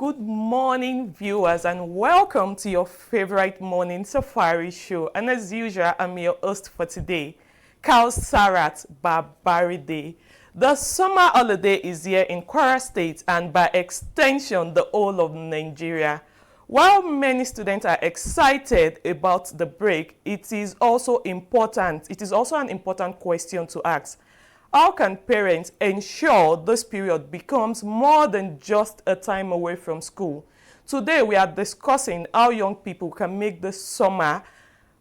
good morning, viewers, and welcome to your favorite morning safari show. And as usual, I'm your host for today, Kausarat Babaride. The summer holiday is here in Kwara State and by extension, the whole of Nigeria. While many students are excited about the break, it is also an important question to ask. How can parents ensure this period becomes more than just a time away from school? Today, we are discussing how young people can make this summer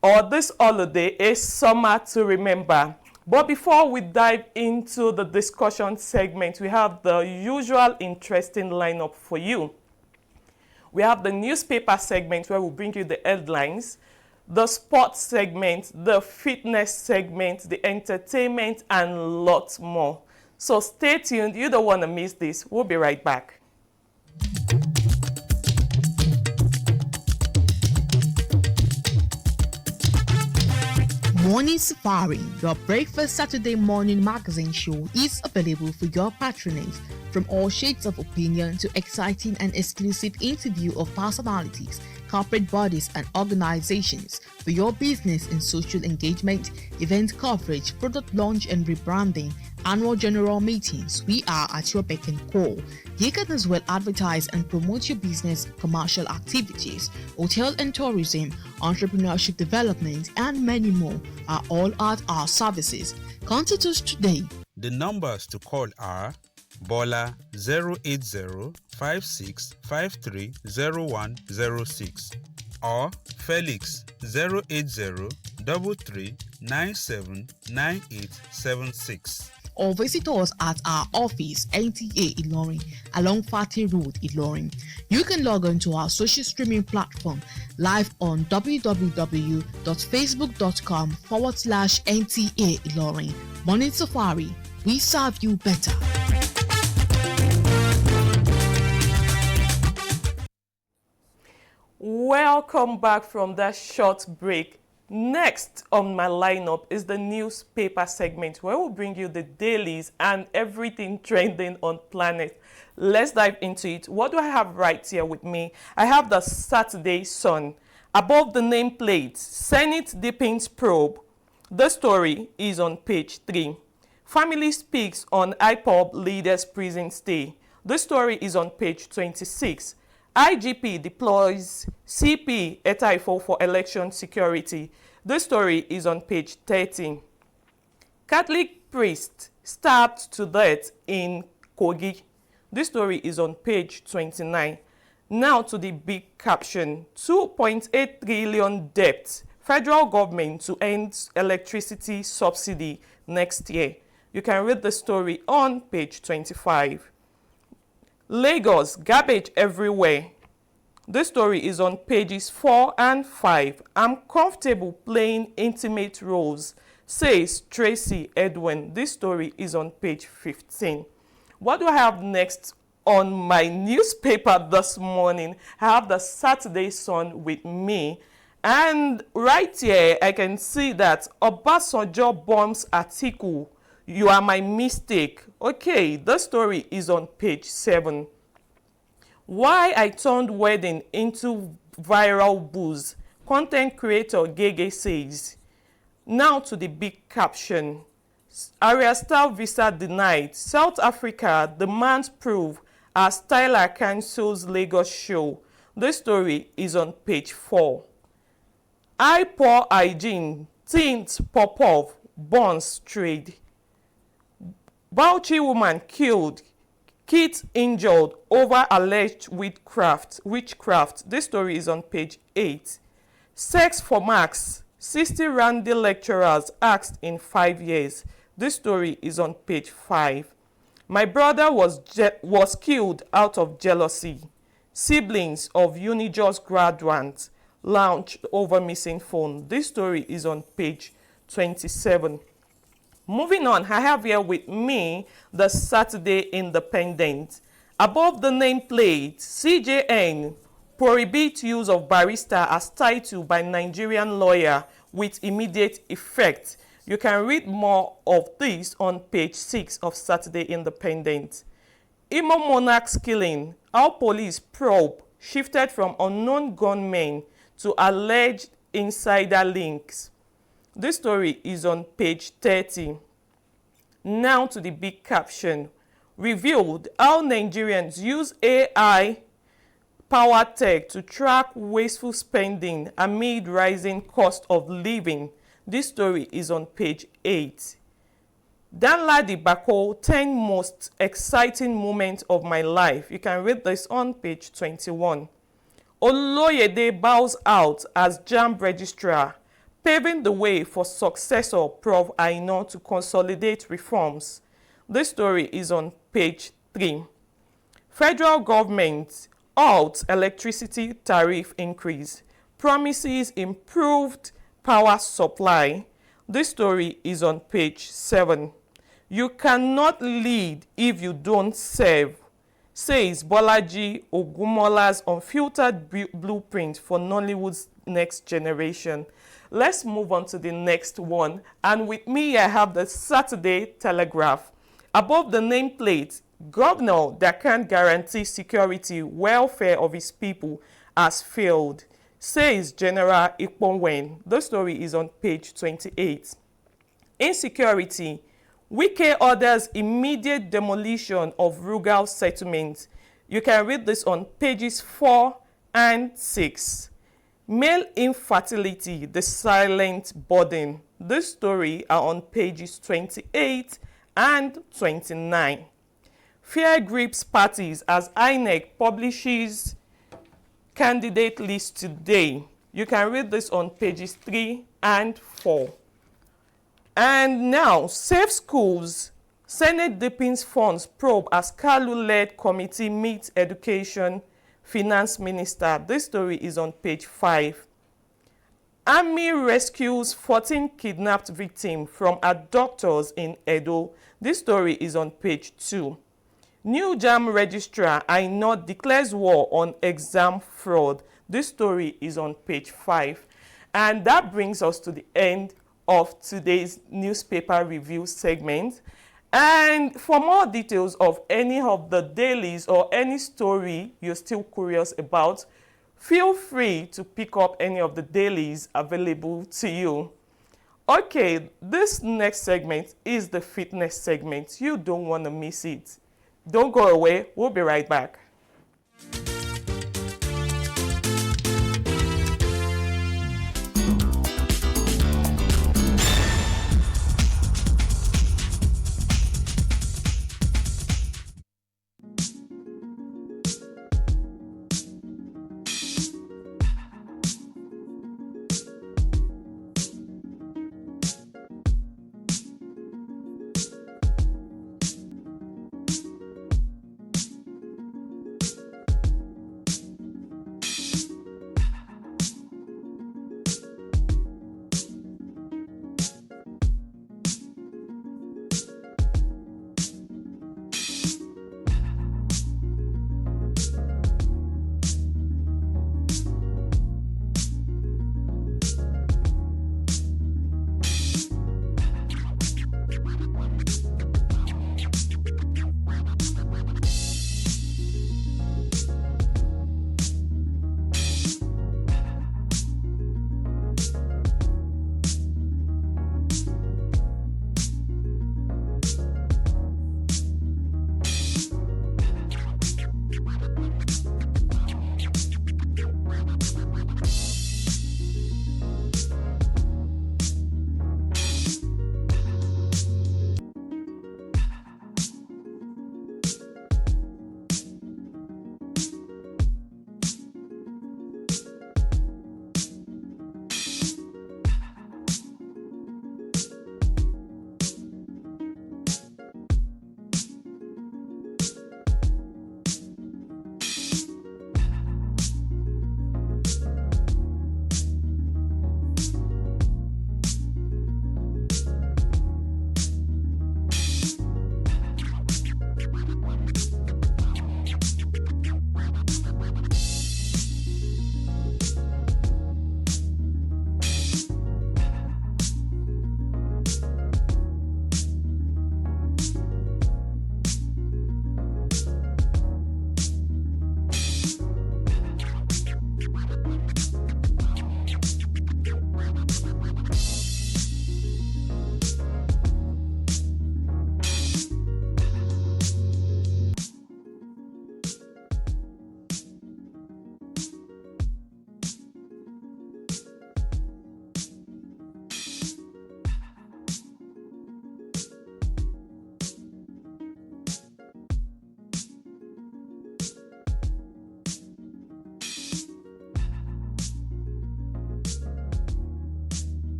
or this holiday a summer to remember. But before we dive into the discussion segment, we have the usual interesting lineup for you. We have the newspaper segment where we bring you the headlines, the sports segment, the fitness segment, the entertainment, and lots more. So stay tuned. You don't want to miss this. We'll be right back. Morning Safari, your breakfast Saturday morning magazine show, is available for your patronage. From all shades of opinion to exciting and exclusive interview of personalities, corporate bodies and organizations for your business and social engagement, event coverage, product launch and rebranding, annual general meetings, we are at your beck and call. You can as well advertise and promote your business, commercial activities, hotel and tourism, entrepreneurship development, and many more are all at our services. Contact us today. The numbers to call are Bola 08056530106 or Felix 08033979876. Or visit us at our office, NTA Ilorin, along Fatih Road, Ilorin. You can log on to our social streaming platform live on www.facebook.com/NTA Ilorin. Morning Safari, we serve you better. Welcome back from that short break. Next on my lineup is the newspaper segment where we'll bring you the dailies and everything trending on planet. Let's dive into it. What do I have right here with me? I have the Saturday Sun. Above the nameplate, Senate deepens probe. The story is on page 3. Family speaks on IPOB leaders prison stay. The story is on page 26. IGP deploys CP Etaifo for election security. The story is on page 13. Catholic priest stabbed to death in Kogi. This story is on page 29. Now to the big caption. 2.8 trillion debt. Federal government to end electricity subsidy next year. You can read the story on page 25. Lagos, garbage everywhere. This story is on pages 4 and 5. I'm comfortable playing intimate roles, says Tracy Edwin. This story is on page 15. What do I have next on my newspaper this morning? I have the Saturday Sun with me. And right here, I can see that Obasanjo bombs Atiku. You are my mistake. Okay, the story is on page 7. Why I turned wedding into viral booze. Content creator Gege says. Now to the big caption. Ariastar visa denied. South Africa demands proof as Tyler cancels Lagos show. The story is on page 4. I pour hygiene. Teens Popov bonds trade. Bauchi woman killed, kids injured over alleged witchcraft. This story is on page 8. Sex for marks. 60 Randy lecturers asked in 5 years. This story is on page 5. My brother was killed out of jealousy. Siblings of Unijust graduates launched over missing phone. This story is on page 27. Moving on, I have here with me the Saturday Independent. Above the nameplate, CJN prohibits use of barrister as title by Nigerian lawyer with immediate effect. You can read more of this on page 6 of Saturday Independent. Imo monarch's killing, how police probe shifted from unknown gunmen to alleged insider links. This story is on page 30. Now to the big caption. Revealed how Nigerians use AI power tech to track wasteful spending amid rising cost of living. This story is on page 8. Danladi Bako, 10 most exciting moments of my life. You can read this on page 21. Oloyede bows out as JAMB registrar, paving the way for successor Prof. Aina to consolidate reforms. This story is on page 3. Federal government halts electricity tariff increase, promises improved power supply. This story is on page 7. You cannot lead if you don't serve, says Bolaji Ogumola's unfiltered blueprint for Nollywood's next generation. Let's move on to the next one. And with me, I have the Saturday Telegraph. Above the nameplate, governor that can't guarantee security, welfare of his people has failed, says General Ikponwen. The story is on page 28. Insecurity. Wike orders immediate demolition of Rugal settlement. You can read this on pages 4 and 6. Male infertility, the silent burden. This story are on pages 28 and 29. Fear grips parties as INEC publishes candidate list today. You can read this on pages 3 and 4. And now, Safe Schools. Senate deepens funds probe as Kalu-led committee meets education finance minister. This story is on page 5. Army rescues 14 kidnapped victims from abductors in Edo. This story is on page 2. New JAMB registrar Aina declares war on exam fraud. This story is on page 5. And that brings us to the end of today's newspaper review segment. And for more details of any of the dailies or any story you're still curious about, feel free to pick up any of the dailies available to you. Okay, this next segment is the fitness segment. You don't want to miss it. Don't go away. We'll be right back.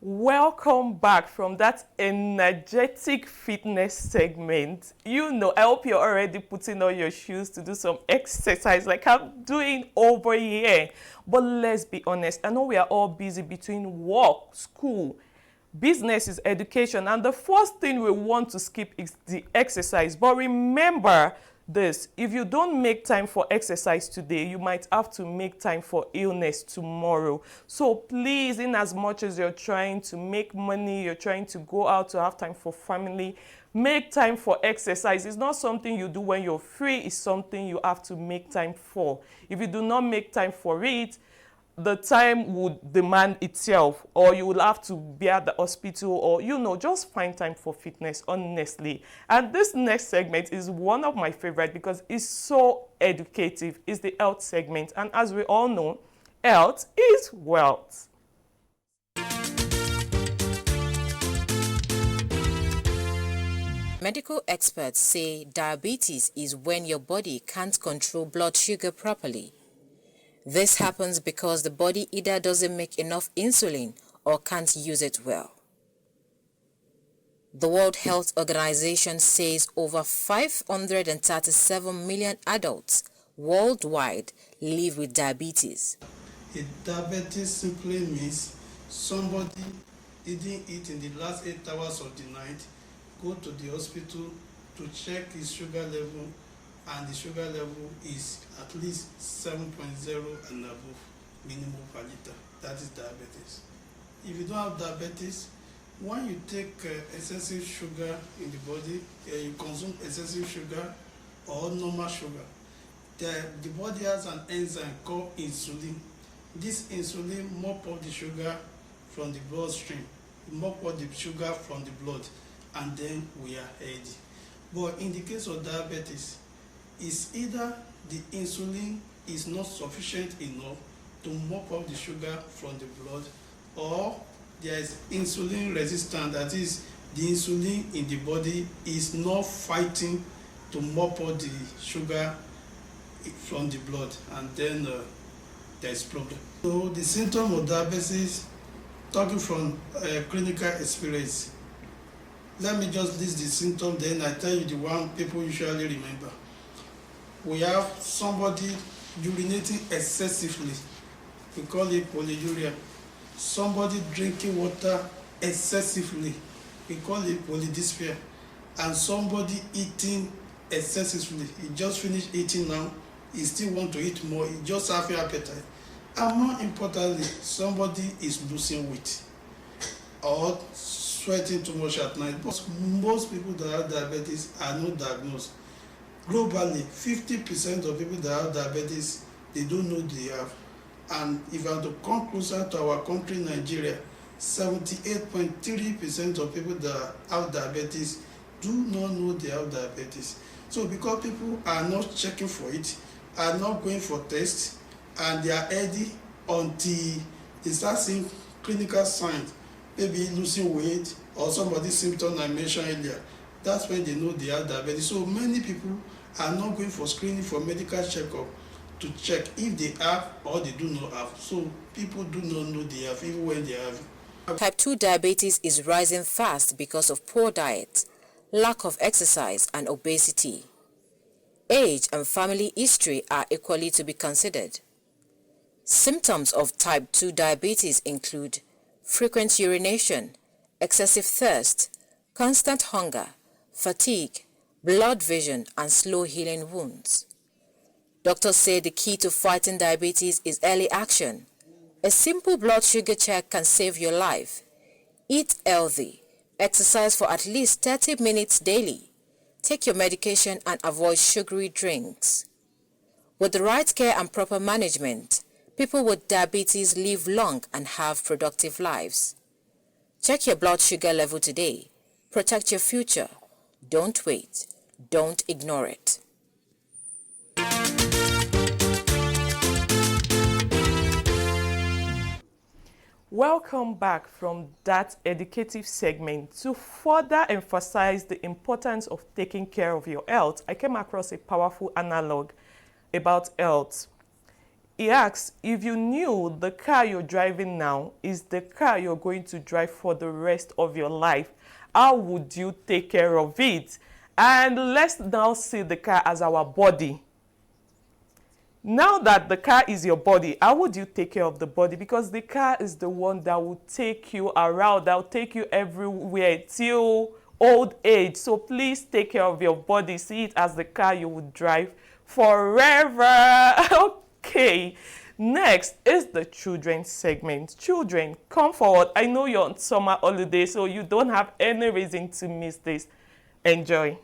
Welcome back from that energetic fitness segment. I hope you're already putting on your shoes to do some exercise like I'm doing over here. But let's be honest, I know we are all busy between work, school, business is education, and the first thing we want to skip is the exercise. But remember this, if you don't make time for exercise today, you might have to make time for illness tomorrow. So please, in as much as you're trying to make money, you're trying to go out to have time for family, make time for exercise. It's not something you do when you're free, it's something you have to make time for. If you do not make time for it, the time would demand itself, or you will have to be at the hospital, or just find time for fitness, honestly. And this next segment is one of my favorite because it's so educative. It's the health segment, and as we all know, health is wealth. Medical experts say diabetes is when your body can't control blood sugar properly. This happens because the body either doesn't make enough insulin or can't use it well. The World Health Organization says over 537 million adults worldwide live with diabetes. Diabetes simply means somebody didn't eat in the last 8 hours of the night, go to the hospital to check his sugar level, and the sugar level is at least 7.0 and above minimum per liter. That is diabetes. If you don't have diabetes, when you take excessive sugar in the body, you consume excessive sugar or normal sugar, the body has an enzyme called insulin. This insulin mop up the sugar from the bloodstream, mop up the sugar from the blood, and then we are healthy. But in the case of diabetes, it's either the insulin is not sufficient enough to mop up the sugar from the blood, or there is insulin resistance, that is, the insulin in the body is not fighting to mop up the sugar from the blood, and then there's problem. So the symptom of diabetes, talking from clinical experience, let me just list the symptom, then I tell you the one people usually remember. We have somebody urinating excessively, we call it polyuria. Somebody drinking water excessively, we call it polydysphagia. And somebody eating excessively, he just finished eating now, he still want to eat more, he just have an appetite. And more importantly, somebody is losing weight or sweating too much at night. But most people that have diabetes are not diagnosed. Globally, 50% of people that have diabetes, they don't know they have. And if I have to come closer to our country, Nigeria, 78.3% of people that have diabetes do not know they have diabetes. So because people are not checking for it, are not going for tests, and they are healthy until they start seeing clinical signs, maybe losing weight or somebody's symptom I mentioned earlier, that's when they know they have diabetes. So many people are not going for screening for medical checkup to check if they have or they do not have. So people do not know they have even when they have. Type 2 diabetes is rising fast because of poor diet, lack of exercise, and obesity. Age and family history are equally to be considered. Symptoms of type 2 diabetes include frequent urination, excessive thirst, constant hunger, fatigue, blurred vision, and slow healing wounds. Doctors say the key to fighting diabetes is early action. A simple blood sugar check can save your life. Eat healthy, exercise for at least 30 minutes daily, take your medication, and avoid sugary drinks. With the right care and proper management, people with diabetes live long and have productive lives. Check your blood sugar level today. Protect your future. Don't wait. Don't ignore it. Welcome back from that educative segment. To further emphasize the importance of taking care of your health, I came across a powerful analog about health. He asks, if you knew the car you're driving now is the car you're going to drive for the rest of your life, how would you take care of it? And let's now see the car as our body. Now that the car is your body, how would you take care of the body? Because the car is the one that will take you around, that will take you everywhere till old age. So please take care of your body. See it as the car you would drive forever. Okay. Next is the children segment. Children, come forward. I know you're on summer holiday, so you don't have any reason to miss this. Enjoy.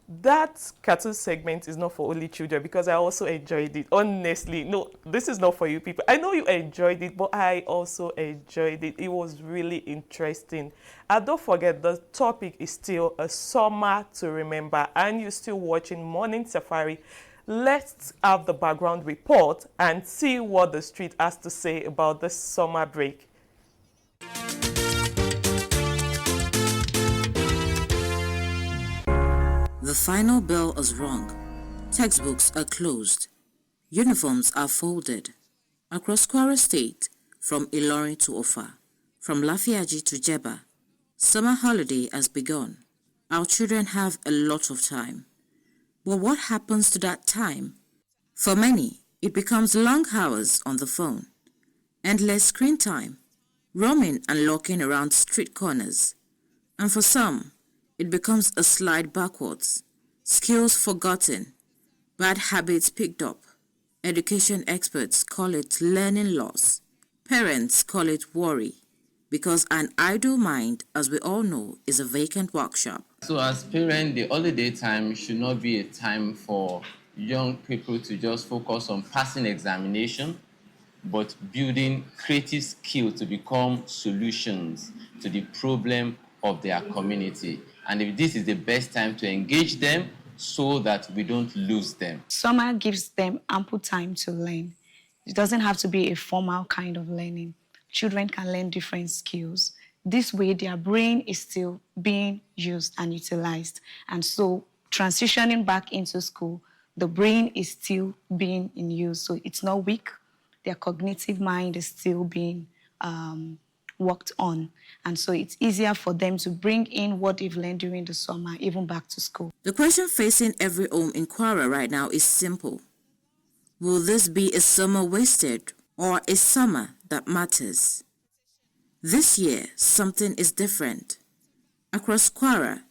That cartoon segment is not for only children, because I also enjoyed it. Honestly, no, this is not for you people. I know you enjoyed it, but I also enjoyed it. It was really interesting. And don't forget, the topic is still a summer to remember, and you're still watching Morning Safari. Let's have the background report and see what the street has to say about the summer break. The final bell is rung. Textbooks are closed. Uniforms are folded. Across Kwara State, from Ilorin to Ofa, from Lafiaji to Jeba, summer holiday has begun. Our children have a lot of time. But what happens to that time? For many, it becomes long hours on the phone, endless screen time, roaming and lurking around street corners. And for some, it becomes a slide backwards, skills forgotten, bad habits picked up. Education experts call it learning loss. Parents call it worry, because an idle mind, as we all know, is a vacant workshop. So as parents, the holiday time should not be a time for young people to just focus on passing examination, but building creative skill to become solutions to the problem of their community. And if this is the best time to engage them so that we don't lose them. Summer gives them ample time to learn. It doesn't have to be a formal kind of learning. Children can learn different skills. This way, their brain is still being used and utilized. And so, transitioning back into school, the brain is still being in use. So it's not weak. Their cognitive mind is still being worked on. And so it's easier for them to bring in what they've learned during the summer, even back to school. The question facing every home in Kwara right now is simple. Will this be a summer wasted or a summer that matters? This year, something is different. Across Kwara,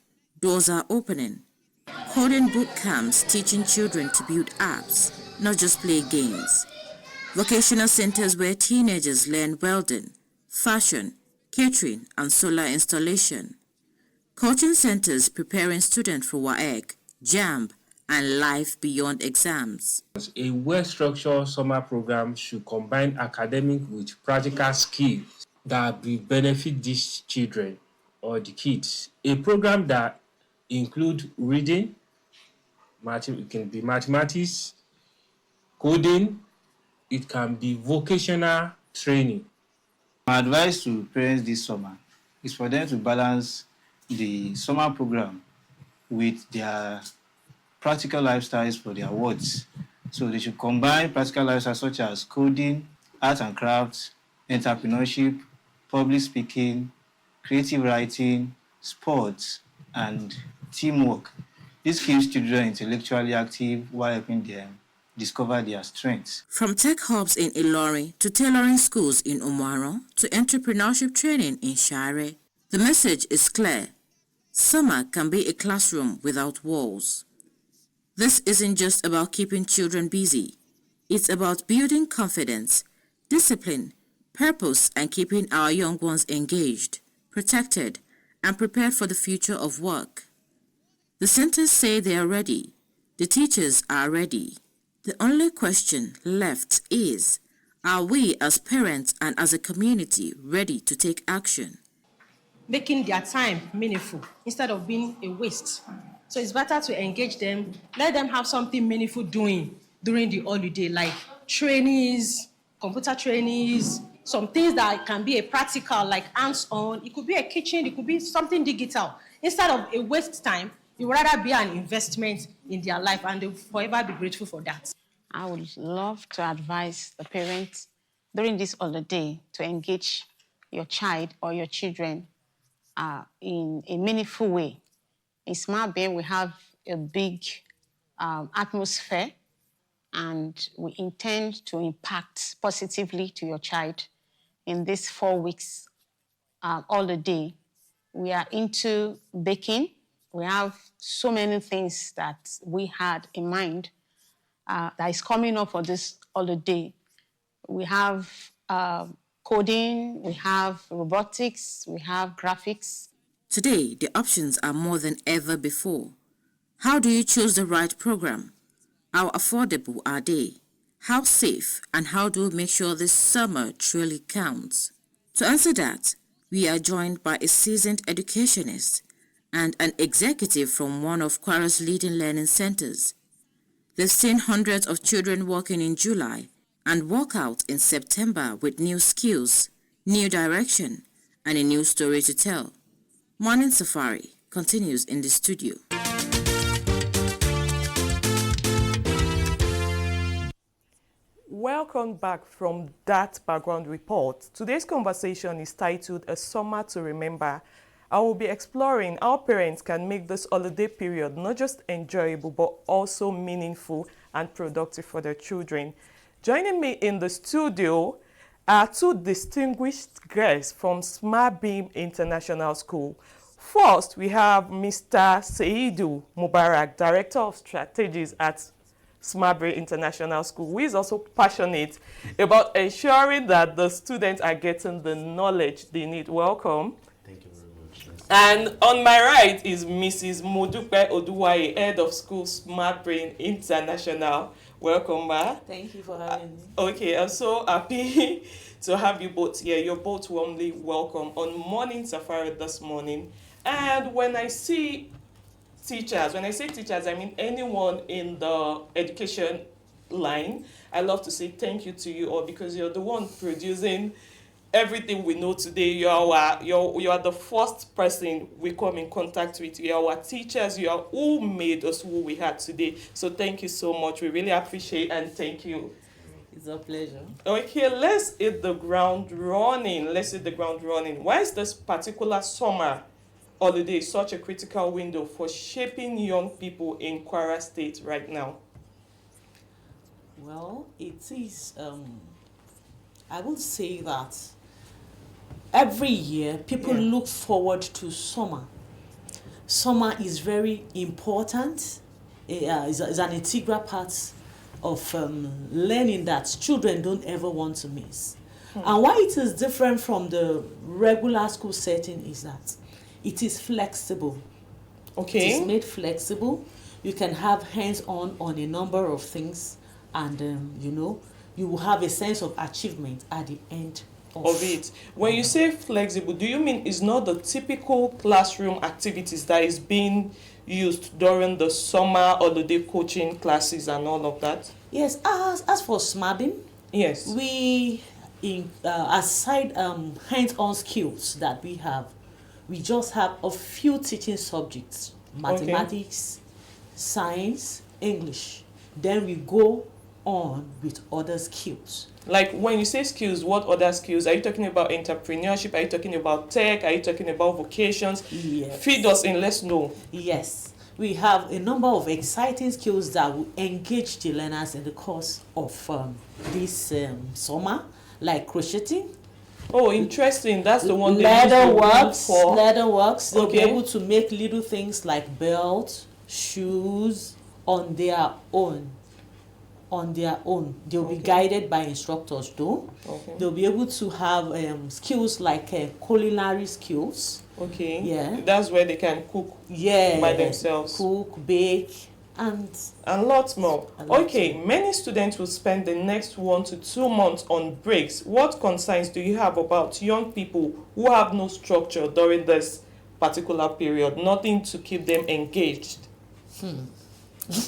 doors are opening. Coding boot camps teaching children to build apps, not just play games. Vocational centers where teenagers learn welding, fashion, catering, and solar installation. Coaching centers preparing students for WAEC, JAMB, and life beyond exams. A well-structured summer program should combine academic with practical skills that will benefit these children or the kids. A program that includes reading, it can be mathematics, coding, it can be vocational training. My advice to parents this summer is for them to balance the summer program with their practical lifestyles for their wards. So they should combine practical lifestyles such as coding, art and crafts, entrepreneurship, public speaking, creative writing, sports, and teamwork. This keeps children intellectually active while helping them discover their strengths. From tech hubs in Ilorin to tailoring schools in Omaro to entrepreneurship training in Shire, the message is clear. Summer can be a classroom without walls. This isn't just about keeping children busy. It's about building confidence, discipline, purpose, and keeping our young ones engaged, protected, and prepared for the future of work. The centers say they are ready. The teachers are ready. The only question left is, are we as parents and as a community ready to take action? Making their time meaningful instead of being a waste. So it's better to engage them, let them have something meaningful doing during the holiday, like trainings, computer trainings, some things that can be a practical, like hands-on. It could be a kitchen, it could be something digital. Instead of a waste time, it would rather be an investment in their life, and they'll forever be grateful for that. I would love to advise the parents during this holiday to engage your child or your children in a meaningful way. In Smart Bay, we have a big atmosphere, and we intend to impact positively to your child in these 4 weeks holiday. We are into baking. We have so many things that we had in mind that is coming up for this holiday. We have coding, we have robotics, we have graphics. Today, the options are more than ever before. How do you choose the right program? How affordable are they? How safe, and how do we make sure this summer truly counts? To answer that, we are joined by a seasoned educationist and an executive from one of Kwara's leading learning centers. They've seen hundreds of children working in July and walk out in September with new skills, new direction, and a new story to tell. Morning Safari continues in the studio. welcome back from that background report. Today's conversation is titled A Summer to Remember. I will be exploring how parents can make this holiday period not just enjoyable but also meaningful and productive for their children. Joining me in the studio are two distinguished guests from Smart Beam International School. First, we have Mr. Seidu Mubarak, Director of Strategies at Smart Beam International School, who is also passionate about ensuring that the students are getting the knowledge they need. Welcome. Thank you very much. And on my right is Mrs. Modupe Oduwaye, Head of School, Smart Brain International. Welcome, Ma. Thank you for having me. Okay, I'm so happy to have you both here. You're both warmly welcome on Morning Safari this morning. And when I say teachers, I mean anyone in the education line, I love to say thank you to you all because you're the one producing everything we know today. You are the first person we come in contact with. You are our teachers. You are who made us who we are today. So thank you so much. We really appreciate and thank you. It's a pleasure. Okay, let's hit the ground running. Why is this particular summer holiday such a critical window for shaping young people in Kwara State right now? Well, it is, I would say that every year people look forward to summer. Summer is very important. It's an integral part of learning that children don't ever want to miss. And why it is different from the regular school setting is that it is flexible. Okay. It is made flexible. You can have hands-on on a number of things, and you will have a sense of achievement at the end of it. When you say flexible, do you mean it's not the typical classroom activities that is being used during the summer holiday coaching classes and all of that? Yes. As for SMABIN, yes, we aside hands-on skills that we have, we just have a few teaching subjects: mathematics, science, English. Then we go on with other skills. Like when you say skills, what other skills? Are you talking about entrepreneurship? Are you talking about tech? Are you talking about vocations? Yes. Feed us in, let's know. Yes. We have a number of exciting skills that will engage the learners in the course of this summer, like crocheting. Oh, interesting. That's the one. Leatherworks. They'll be able to make little things like belts, shoes on their own. They'll be guided by instructors though. They'll be able to have skills like culinary skills. Yeah. That's where they can cook by themselves. Cook, bake, and lots more. Many students will spend the next 1 to 2 months on breaks. What concerns do you have about young people who have no structure during this particular period? Nothing to keep them engaged.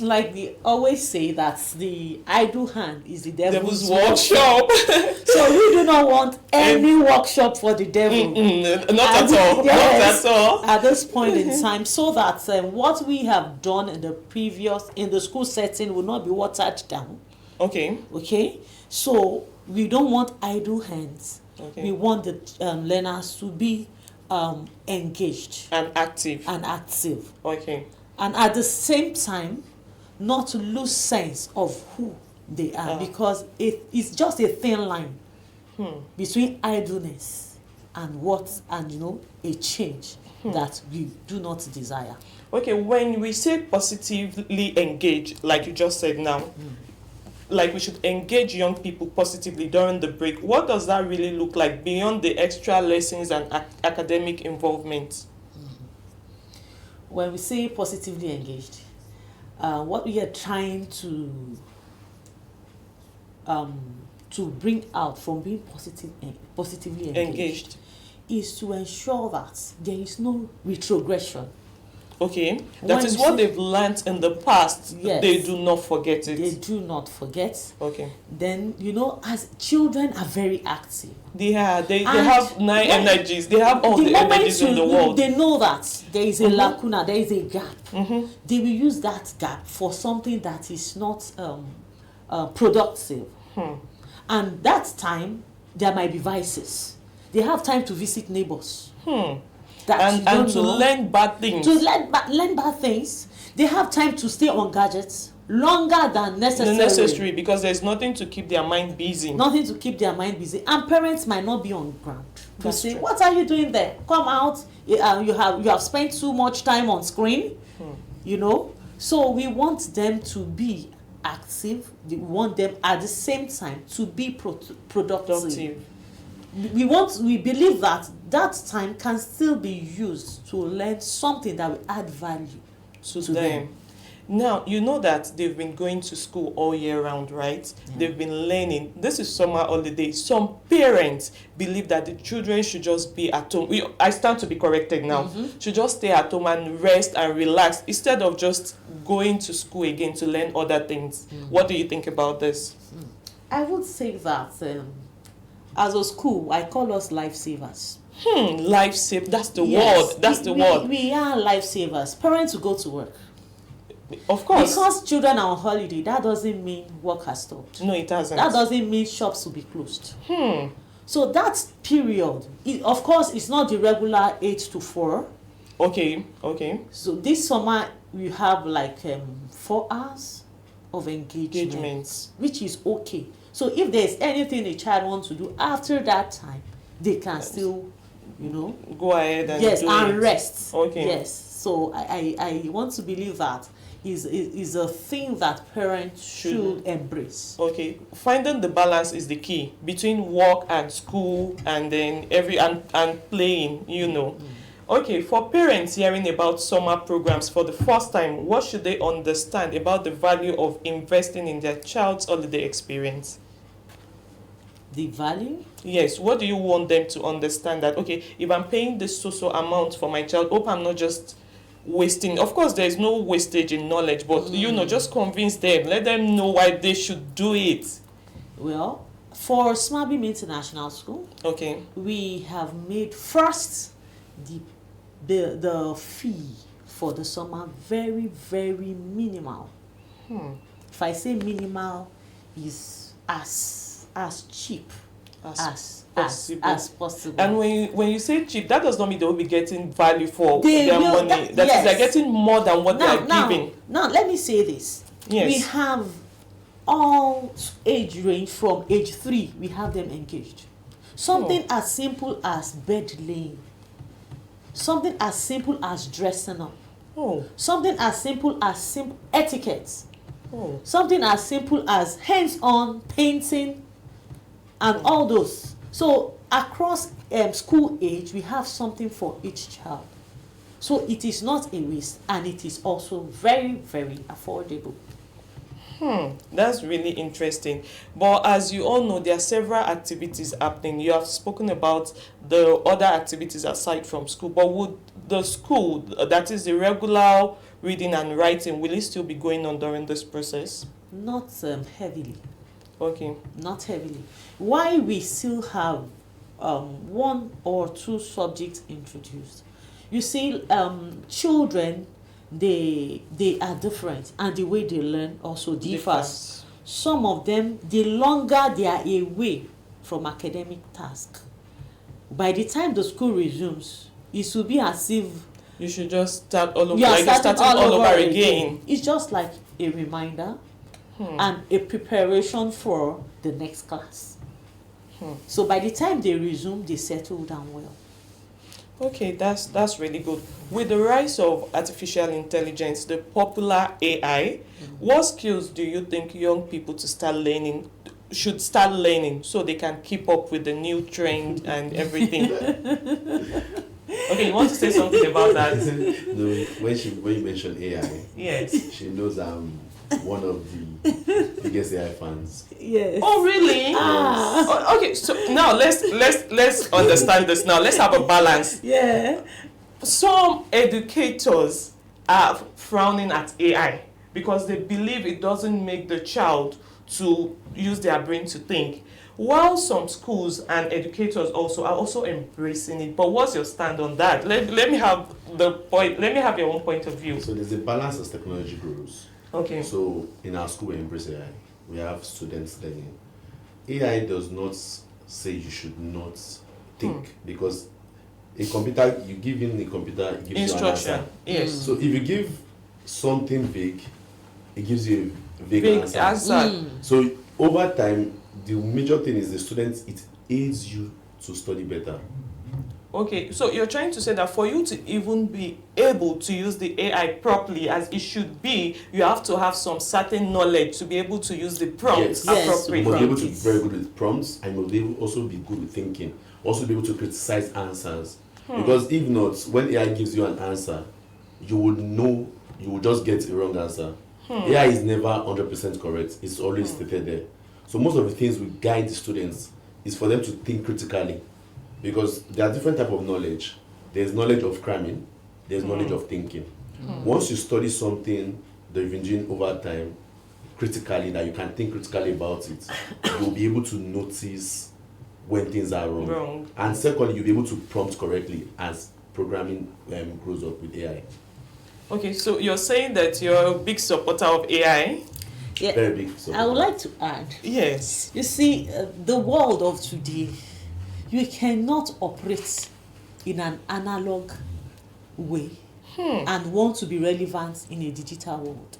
Like we always say that the idle hand is the devil's workshop. So we do not want any workshop for the devil. Not at all. At this point in time, so that what we have done in the school setting will not be watered down. Okay. So we don't want idle hands. We want the learners to be engaged and active. And at the same time, not to lose sense of who they are, because it's just a thin line between idleness and a change that we do not desire. When we say positively engage, like you just said now, like we should engage young people positively during the break, what does that really look like beyond the extra lessons and academic involvement? When we say positively engaged, what we are trying to bring out from being positively engaged is to ensure that there is no retrogression. That is what they've learned in the past. Yes. They do not forget it. They do not forget. Then, as children are very active. They have 9 energies. They have all the energies in the world. They know that there is a lacuna, there is a gap. They will use that gap for something that is not productive. And that time, there might be vices. They have time to visit neighbors. That you don't And to know. learn bad things. To learn bad things. They have time to stay on gadgets longer than necessary. Because there's nothing to keep their mind busy. Nothing to keep their mind busy. And parents might not be on ground. To That's say, true. what are you doing there? Come out. You have spent too much time on screen. You know. So we want them to be active. We want them at the same time to be productive. We believe that time can still be used to learn something that will add value to them. Now, you know that they've been going to school all year round, right? They've been learning. This is summer holiday. Some parents believe that the children should just be at home. I stand to be corrected now. Should just stay at home and rest and relax instead of just going to school again to learn other things. What do you think about this? I would say that as a school, I call us lifesavers. Lifesaver. That's the Yes, word. That's the word. We are lifesavers. Parents will go to work. Of course. Because children are on holiday, that doesn't mean work has stopped. No, it hasn't. That doesn't mean shops will be closed. So that period, of course, it's not the regular 8 to 4. Okay. So this summer, we have like 4 hours of engagement, which is okay. So if there's anything a child wants to do after that time, they can still, go ahead and do and it. rest. Okay. Yes. So I want to believe that is a thing that parents should embrace. Okay, finding the balance is the key between work and school and then and playing, Okay, for parents hearing about summer programs for the first time, what should they understand about the value of investing in their child's holiday experience? The value? Yes, what do you want them to understand that, okay, if I'm paying this so amount for my child, hope I'm not just wasting. Of course, there is no wastage in knowledge, but just convince them, let them know why they should do it. Well, for Smabim International School, okay, we have made first the fee for the summer very, very minimal. If I say minimal, is as cheap as possible. And when you say cheap, that does not mean they will be getting value for They their will, money. yes. That is, they're getting more than what they are giving. Now, let me say this. Yes. We have all age range from age 3. We have them engaged. Something as simple as bed laying. Something as simple as dressing up. Something as simple as etiquette. Something as simple as hands-on painting and all those. So across school age, we have something for each child. So it is not a waste, and it is also very, very affordable. That's really interesting. But as you all know, there are several activities happening. You have spoken about the other activities aside from school, but would the school, that is the regular reading and writing, will it still be going on during this process? Not heavily. Okay. Not heavily. Why we still have 1 or 2 subjects introduced. You see, children, they are different, and the way they learn also differs. Some of them, the longer they are away from academic task, by the time the school resumes, it will be as if you should just start all over, you are like starting all over again. It's just like a reminder and a preparation for the next class. So by the time they resume, they settle down well. Okay, that's really good. With the rise of artificial intelligence, the popular AI, what skills do you think young people should start learning so they can keep up with the new trend and everything? Okay, you want to say something about that? No, when you mention AI, yes, she knows I'm one of the biggest AI fans. Yes. Oh, really? Yes. Oh, okay, so now let's understand this. Now let's have a balance. Yeah. Some educators are frowning at AI because they believe it doesn't make the child to use their brain to think. While some schools and educators are also embracing it. But what's your stand on that? Let me have your own point of view. So there's a balance as technology grows. Okay. So in our school we embrace AI. We have students learning. AI does not say you should not think because a computer, you give in a computer, it gives you an answer. Yes. So if you give something vague, it gives you a vague answer. So over time, the major thing is the students, it aids you to study better. Okay, so you're trying to say that for you to even be able to use the AI properly as it should be, you have to have some certain knowledge to be able to use the prompts appropriately. You must be able to be very good with prompts, and you must be able also be good with thinking. Also be able to criticize answers. Because if not, when AI gives you an answer, you would know, you will just get a wrong answer. AI is never 100% correct. It's always stated there. So most of the things we guide the students is for them to think critically. Because there are different types of knowledge. There's knowledge of cramming, there's knowledge of thinking. Once you study something that you've been doing over time, critically, that you can think critically about it, you'll be able to notice when things are wrong. And secondly, you'll be able to prompt correctly as programming grows up with AI. Okay, so you're saying that you're a big supporter of AI? Yeah, very big supporter. I would like to add. Yes. You see, the world of today, you cannot operate in an analog way and want to be relevant in a digital world.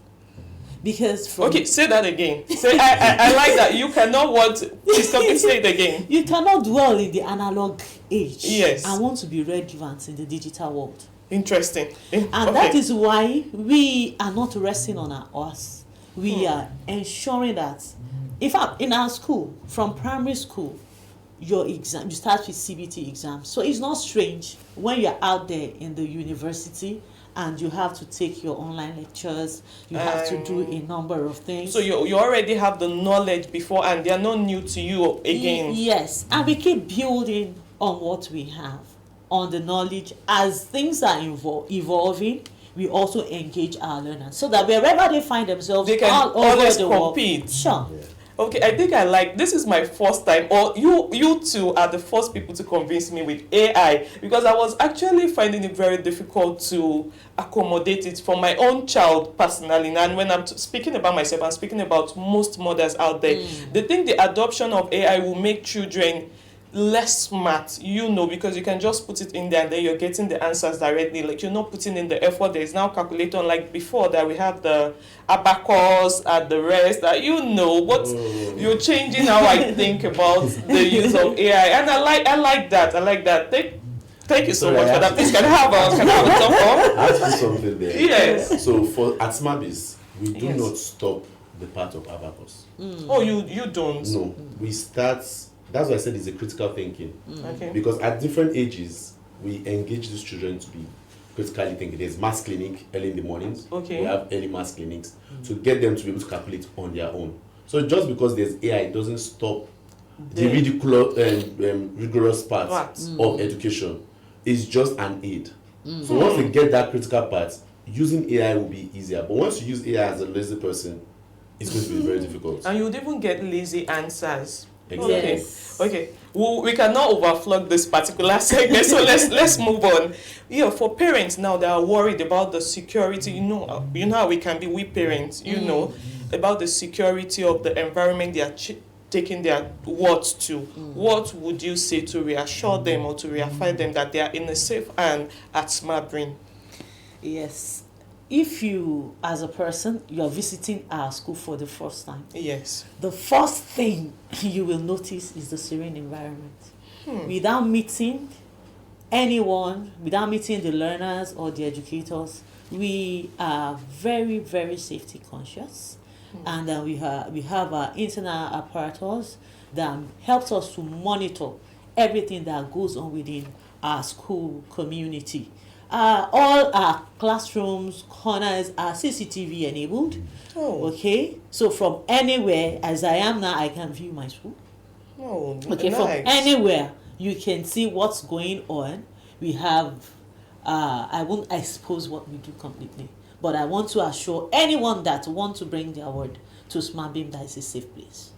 Because okay, say that again. Say I like that. You cannot want please say it again. You cannot dwell in the analog age yes. and want to be relevant in the digital world. Interesting. And that is why we are not resting on our horse. We are ensuring that, in fact, in our school, from primary school, your exam, you start with CBT exams. So it's not strange when you're out there in the university and you have to take your online lectures, you have to do a number of things. So you already have the knowledge before and they are not new to you again. Yes, and we keep building on what we have, on the knowledge. As things are evolving, we also engage our learners so that wherever they find themselves, they can all always over the compete. World, sure. Yeah. Okay, I think I like, this is my first time, or you two are the first people to convince me with AI, because I was actually finding it very difficult to accommodate it for my own child personally. And when I'm speaking about myself, I'm speaking about most mothers out there. They think the adoption of AI will make children less smart, because you can just put it in there and then you're getting the answers directly. Like, you're not putting in the effort. There is now calculator, like before that we have the abacus and the rest, that but you're changing how I think about the use of AI, and I like that. Thank you so much for that. Please, can I have a top? I have to do something there. Yes. So at SMABIS, we do not stop the part of abacus. Oh, you don't? No, we start. That's why I said it's a critical thinking. Okay. Because at different ages, we engage these children to be critically thinking. There's maths clinic early in the mornings. Okay. We have early maths clinics to get them to be able to calculate on their own. So just because there's AI, it doesn't stop the rigorous part of education. It's just an aid. So once they get that critical part, using AI will be easier. But once you use AI as a lazy person, it's going to be very difficult. And you would even get lazy answers. Exactly. Yes. Okay. Well, we cannot overflow this particular segment, so let's move on. Yeah, for parents now, they are worried about the security. You know how we can be. We parents, about the security of the environment they are taking their words to. What would you say to reassure them or to reaffirm them that they are in a safe hand at Smart Brain? Yes. If you, as a person, you're visiting our school for the first time, yes, the first thing you will notice is the serene environment. Without meeting anyone, without meeting the learners or the educators, we are very, very safety conscious. And we have our internal apparatus that helps us to monitor everything that goes on within our school community. All our classrooms, corners are CCTV enabled. Okay, so from anywhere, as I am now, I can view my school. Okay, nice. From anywhere, you can see what's going on. We have, I won't expose what we do completely, but I want to assure anyone that wants to bring their word to Smart Beam that it's a safe place.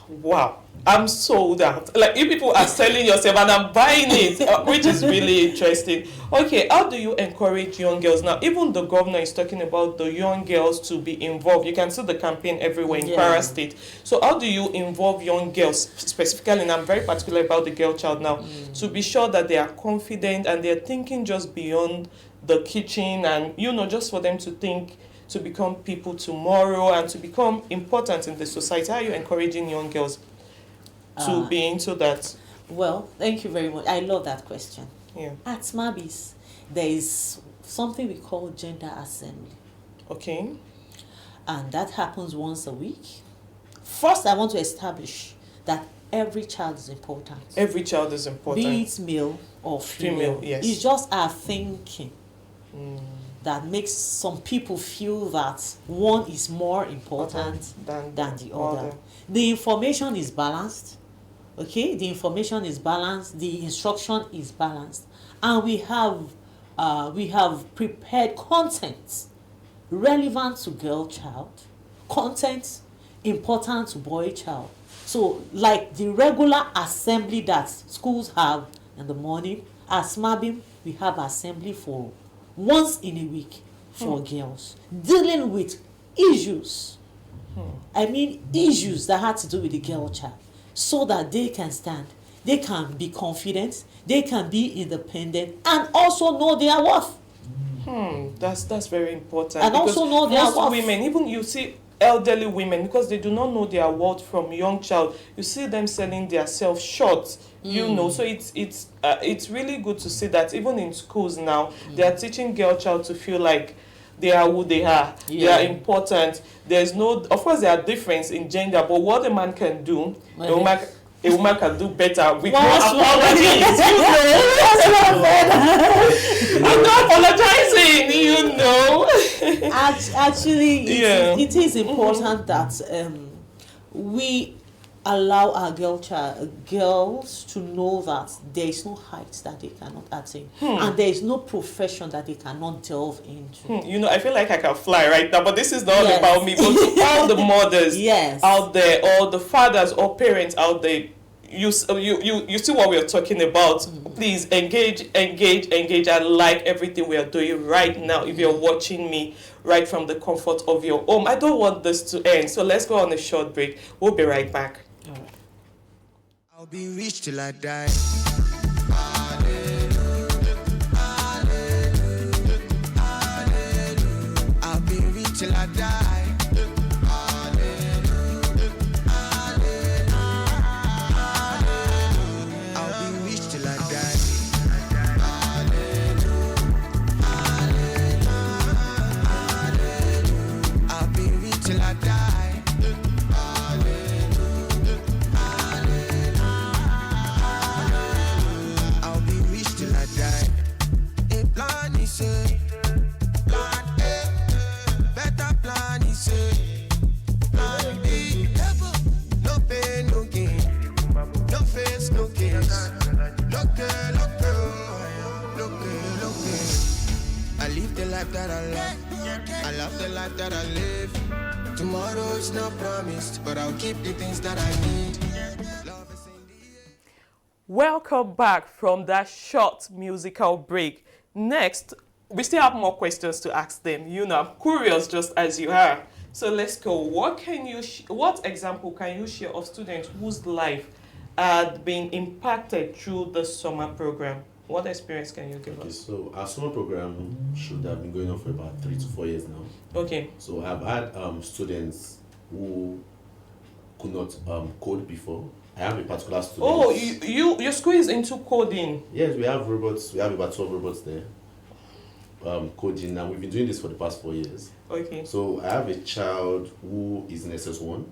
Wow, I'm sold out. Like, if people are selling yourself and I'm buying it, which is really interesting. Okay, how do you encourage young girls now? Even the governor is talking about the young girls to be involved. You can see the campaign everywhere in Kwara State. So how do you involve young girls specifically, and I'm very particular about the girl child now, to be sure that they are confident and they're thinking just beyond the kitchen, and just for them to think to become people tomorrow and to become important in the society? How are you encouraging young girls to be into that? Well, thank you very much. I love that question. Yeah. At SMABIS, there is something we call gender assembly. Okay. And that happens once a week. First, I want to establish that every child is important. Every child is important. Be it male or female. Yes. It's just our thinking that makes some people feel that one is more important than the other. The information is balanced. Okay, the information is balanced. The instruction is balanced, and we have prepared content relevant to girl child, content important to boy child. So, like the regular assembly that schools have in the morning, at SMABIM we have assembly for once in a week for girls, dealing with issues. I mean issues that had to do with the girl child, so that they can stand, they can be confident, they can be independent, and also know their worth. That's very important. And also know their most worth. women, even you see elderly women, because they do not know their worth from young child, you see them selling their self short. So it's really good to see that even in schools now they are teaching girl child to feel like they are who they are. They are important. There's no, of course there are difference in gender, but what a man can do, a woman can do better with no apologies. I'm not apologizing, Actually, it is important that we allow our girls to know that there is no height that they cannot attain, and there is no profession that they cannot delve into. I feel like I can fly right now, but this is not about me. But to all the mothers out there, all the fathers or parents out there, you see what we are talking about. Please engage. I like everything we are doing right now. If you're watching me right from the comfort of your home, I don't want this to end. So let's go on a short break. We'll be right back. I'll be rich till I die. I'll be rich till I die. That I love the life that I live. Tomorrow is not promised, but I'll keep the things that I need. Welcome back from that short musical break. Next, we still have more questions to ask them. I'm curious just as you are. So let's go. What example can you share of students whose life had been impacted through the summer program? What experience can you give us? So our summer program should have been going on for about 3 to 4 years now. Okay. So I've had students who could not code before. I have a particular student. Oh, your school is into coding? Yes, we have robots. We have about 12 robots there. Coding, and we've been doing this for the past 4 years. Okay. So I have a child who is in SS1,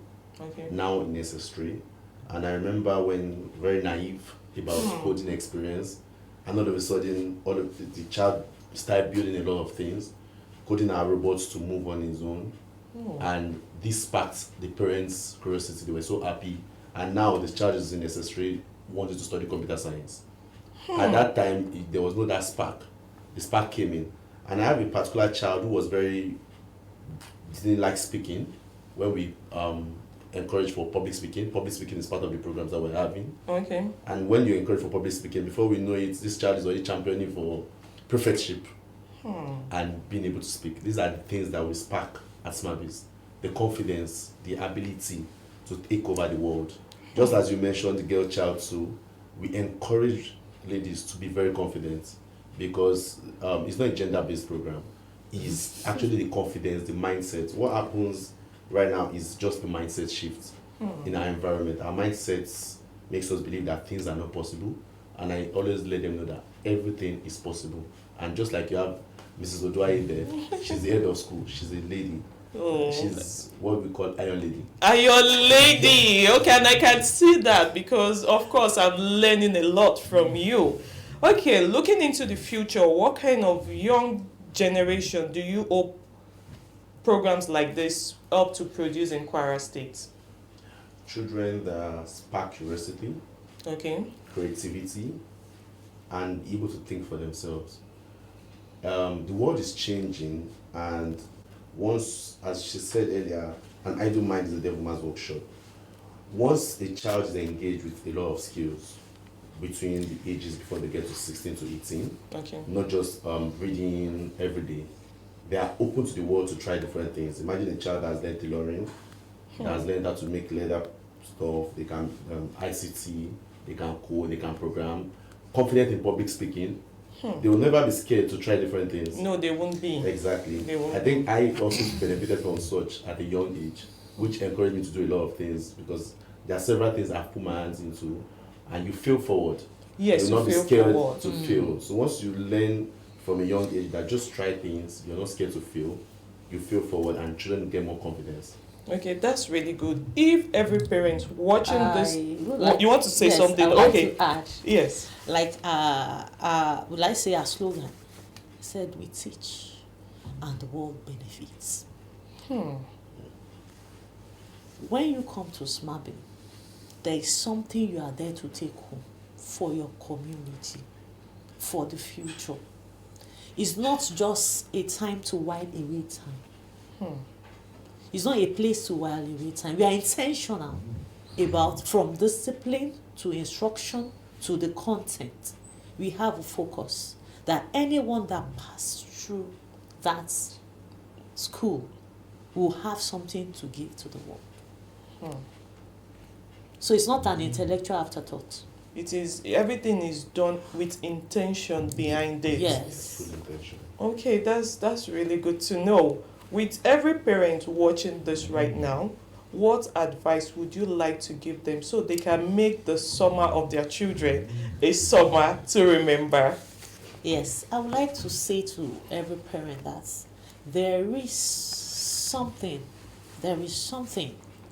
now in SS3, and I remember when very naive about coding experience, and all of a sudden, the child started building a lot of things, coding our robots to move on his own, and this sparked the parents' curiosity. They were so happy, and now the child is in SS3, wanted to study computer science. At that time, there was no that spark. The spark came in, and I have a particular child who was didn't like speaking. When we encourage for public speaking. Public speaking is part of the programs that we're having. Okay. And when you encourage for public speaking, before we know it, this child is already championing for prefectship and being able to speak. These are the things that will spark at SmartBiz. The confidence, the ability to take over the world. Just as you mentioned, the girl child too, we encourage ladies to be very confident because it's not a gender-based program. It's actually the confidence, the mindset. What happens right now is just the mindset shift in our environment. Our mindsets makes us believe that things are not possible, and I always let them know that everything is possible. And just like you have Mrs. Oduaye there, she's the head of school, she's a lady. She's what we call Iron Lady. Iron Lady! Okay, and I can see that because, of course, I'm learning a lot from you. Okay, looking into the future, what kind of young generation do you hope programs like this help to produce in Kwara State? Children that spark curiosity, creativity, and able to think for themselves. The world is changing, and once, as she said earlier, an idle mind is a devil man's workshop. Once a child is engaged with a lot of skills between the ages before they get to 16 to 18, not just reading every day, they are open to the world to try different things. Imagine a child that has learned tailoring, that has learned how to make leather stuff, they can ICT, they can code, they can program, confident in public speaking. They will never be scared to try different things. No, they won't be. Exactly. They won't I think I also benefited from such at a young age, which encouraged me to do a lot of things because there are several things I've put my hands into, and you feel forward. Yes, you'll not you be feel scared forward. to fail. So once you learn from a young age that just try things, you're not scared to fail, you feel forward, and children get more confidence. Okay, that's really good. If every parent watching this, like, you want to say something? I would Okay. like to add. Yes. Like, would I say a slogan? Said we teach, and the world benefits. When you come to SmartBiz, there is something you are there to take home for your community, for the future. It's not just a time to while away time. It's not a place to while away time. We are intentional about from discipline to instruction to the content. We have a focus that anyone that passed through that school will have something to give to the world. So it's not an intellectual afterthought. It is, everything is done with intention behind it. Yes. Okay, that's really good to know. With every parent watching this right now, what advice would you like to give them so they can make the summer of their children a summer to remember? Yes, I would like to say to every parent that there is something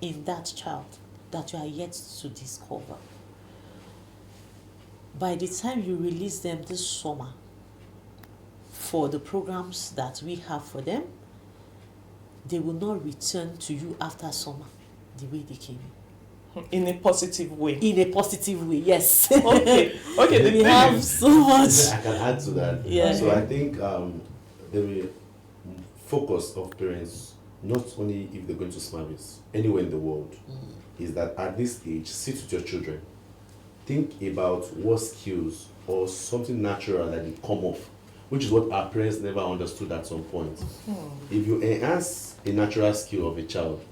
in that child that you are yet to discover. By the time you release them this summer for the programs that we have for them, they will not return to you after summer the way they came in a positive way. In a positive way, yes. Okay. We have so much. I can add to that. Yeah. So I think the focus of parents, not only if they're going to SmartBiz, anywhere in the world, is that at this age, sit with your children. Think about what skills or something natural that they come off, which is what our parents never understood at some point. If you enhance a natural skill of a child,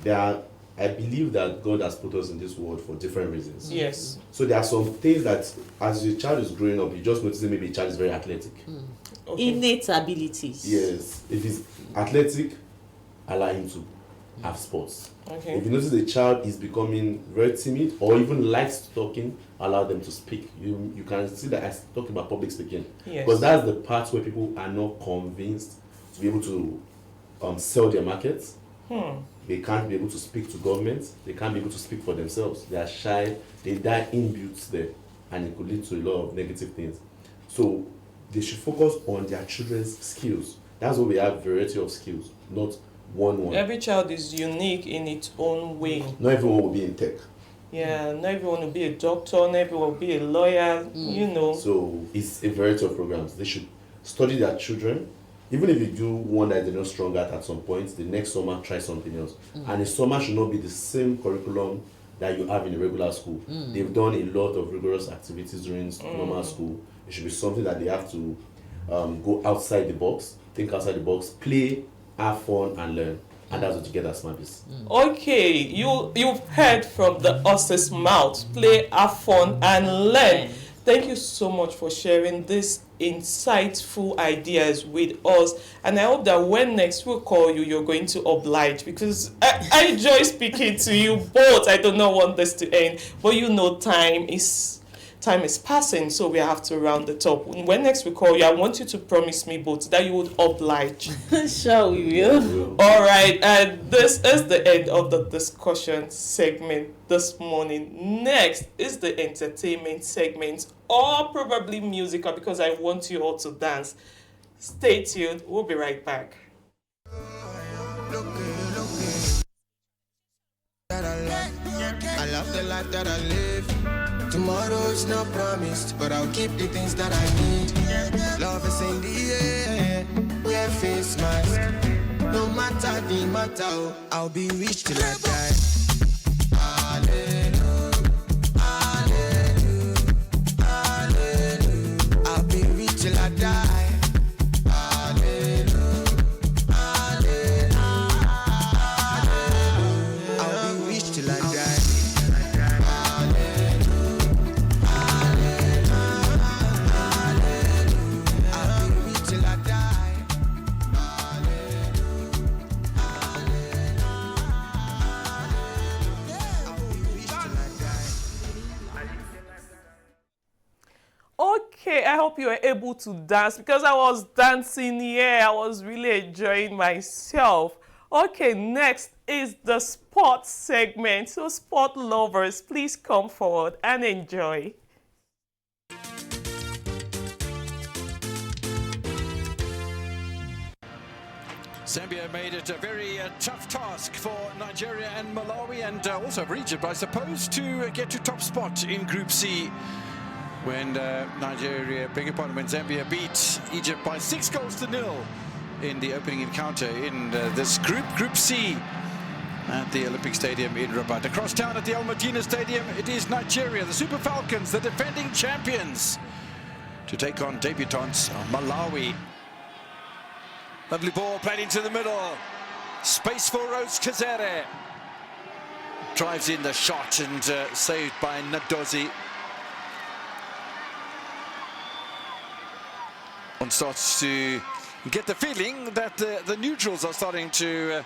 I believe that God has put us in this world for different reasons. Yes. So there are some things that as your child is growing up, you just notice that maybe a child is very athletic. Innate abilities. Yes. If he's athletic, allow him to have sports. Okay. If you notice a child is becoming very timid or even likes talking, allow them to speak. You can see that I talk about public speaking. Yes. Because that's the part where people are not convinced to be able to sell their markets. They can't be able to speak to government. They can't be able to speak for themselves. They are shy. They die inbuilt there, and it could lead to a lot of negative things. So they should focus on their children's skills. That's why we have variety of skills, not one. Every child is unique in its own way. Not everyone will be in tech. Yeah, not everyone will be a doctor, not everyone will be a lawyer, you know. So it's a variety of programs. They should study their children, even if you do one that you're not strong at some point, the next summer try something else. And the summer should not be the same curriculum that you have in a regular school. They've done a lot of rigorous activities during normal school. It should be something that they have to go outside the box, think outside the box, play, have fun, and learn. And that's what you get at SmartBiz. Okay, you've heard from the horse's mouth. Play, have fun, and learn. Thank you so much for sharing these insightful ideas with us. And I hope that when next we'll call you, you're going to oblige, because I enjoy speaking to you both. I do not want this to end, but you know time is passing, so we have to round it up. When next we call you, I want you to promise me both that you would oblige. Sure, we will. All right, and this is the end of the discussion segment this morning. Next is the entertainment segment, or probably musical, because I want you all to dance. Stay tuned. We'll be right back. I love the life that I live. Tomorrow is not promised, but I'll keep the things that I need. Love is in the air, wear face mask. No matter the matter, I'll be rich till I die. Hallelujah, hallelujah, hallelujah. I'll be rich till I die. Hallelujah, hallelujah, hallelujah. I'll be rich till I die. Okay, I hope you were able to dance, because I was dancing here. I was really enjoying myself. Okay, next is the sports segment. So sport lovers, please come forward and enjoy. Zambia made it a very tough task for Nigeria and Malawi, and also for Egypt, I suppose, to get to top spot in Group C. When when Zambia beat Egypt by 6-0 in the opening encounter in this Group C at the Olympic Stadium in Rabat. Across town at the Al Madina Stadium, it is Nigeria, the Super Falcons, the defending champions, to take on debutants Malawi. Lovely ball played into the middle. Space for Rose Kazere. Drives in the shot and saved by Nadozi. One starts to get the feeling that the neutrals are starting to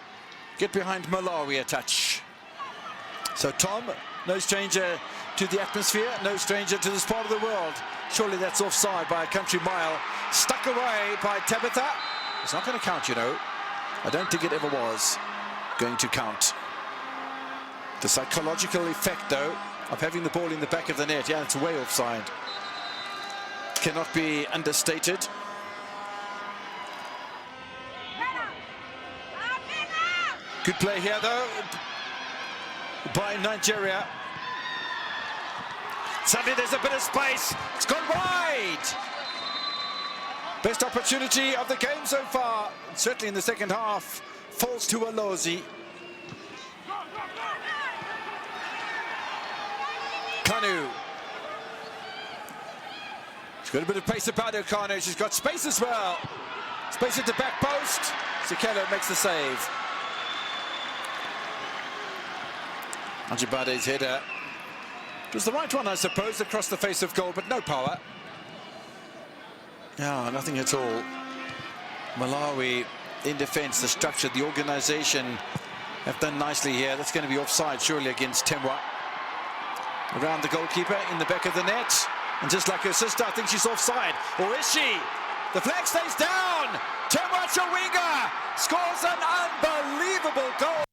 get behind Malawi a touch. So Tom, no stranger to the atmosphere, no stranger to this part of the world. Surely that's offside by a country mile. Stuck away by Tabitha. It's not going to count, you know. I don't think it ever was going to count. The psychological effect, though, of having the ball in the back of the net, yeah, it's way offside, cannot be understated. Good play here, though, by Nigeria. Suddenly there's a bit of space. It's gone wide. Best opportunity of the game so far, certainly in the second half, falls to Alozi. Kanu. She's got a bit of pace about her, Kanu. She's got space as well. Space at the back post. Sikelo makes the save. Ajibade's header. It was the right one, I suppose, across the face of goal, but no power. No, nothing at all. Malawi in defence, the structure, the organisation have done nicely here. That's going to be offside, surely, against Temwa. Around the goalkeeper, in the back of the net. And just like her sister, I think she's offside. Or is she? The flag stays down. Temwa Chawinga scores an unbelievable goal.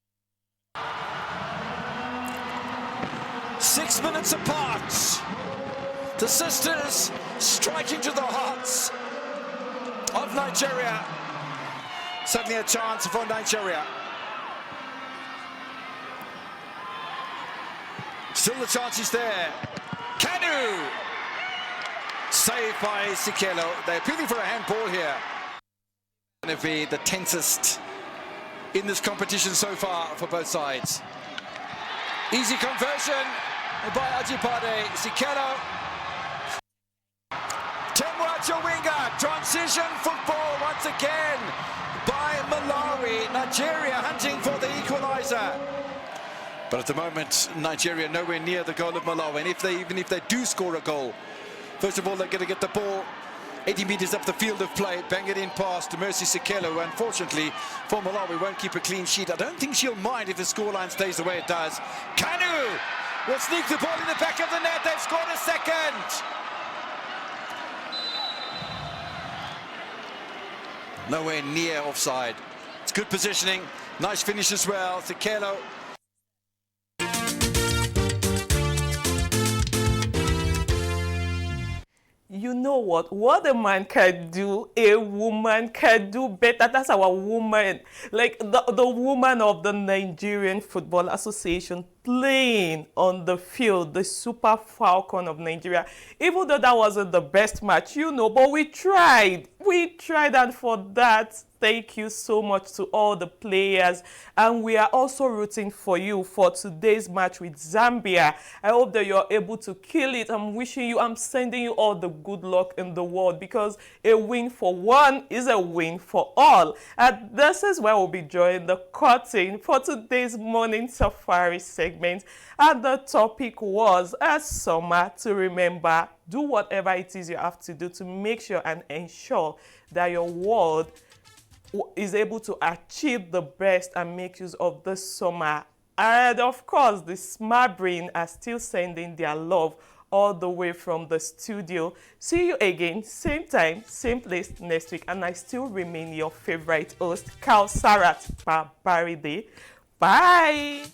6 minutes apart. The sisters striking to the hearts of Nigeria. Suddenly a chance for Nigeria. Still the chance is there. Kanu! Saved by Sikelo. They're appealing for a handball here. Going to be the tensest in this competition so far for both sides. Easy conversion by Ajibade Sikelo. Temwa Chawinga, transition football once again by Malawi. Nigeria hunting for the equalizer. But at the moment, Nigeria nowhere near the goal of Malawi. And even if they do score a goal, first of all, they're going to get the ball 80 meters up the field of play, bang it in past to Mercy Sikelo, who unfortunately for Malawi won't keep a clean sheet. I don't think she'll mind if the scoreline stays the way it does. Kanu will sneak the ball in the back of the net. They've scored a second. Nowhere near offside. It's good positioning, nice finish as well. Sikelo. You know what a man can do, a woman can do better. That's our woman, like the woman of the Nigerian Football Association playing on the field, the Super Falcon of Nigeria. Even though that wasn't the best match, you know, but we tried, and for that, thank you so much to all the players. And we are also rooting for you for today's match with Zambia. I hope that you're able to kill it. I'm sending you all the good luck in the world, because a win for one is a win for all. And this is where we'll be drawing the curtain for today's morning safari segment. And the topic was a summer to remember. Do whatever it is you have to do to make sure and ensure that your world is able to achieve the best and make use of the summer. And of course, the Smart Brain are still sending their love all the way from the studio. See you again, same time, same place next week. And I still remain your favorite host, Kausarat Babaride. Bye.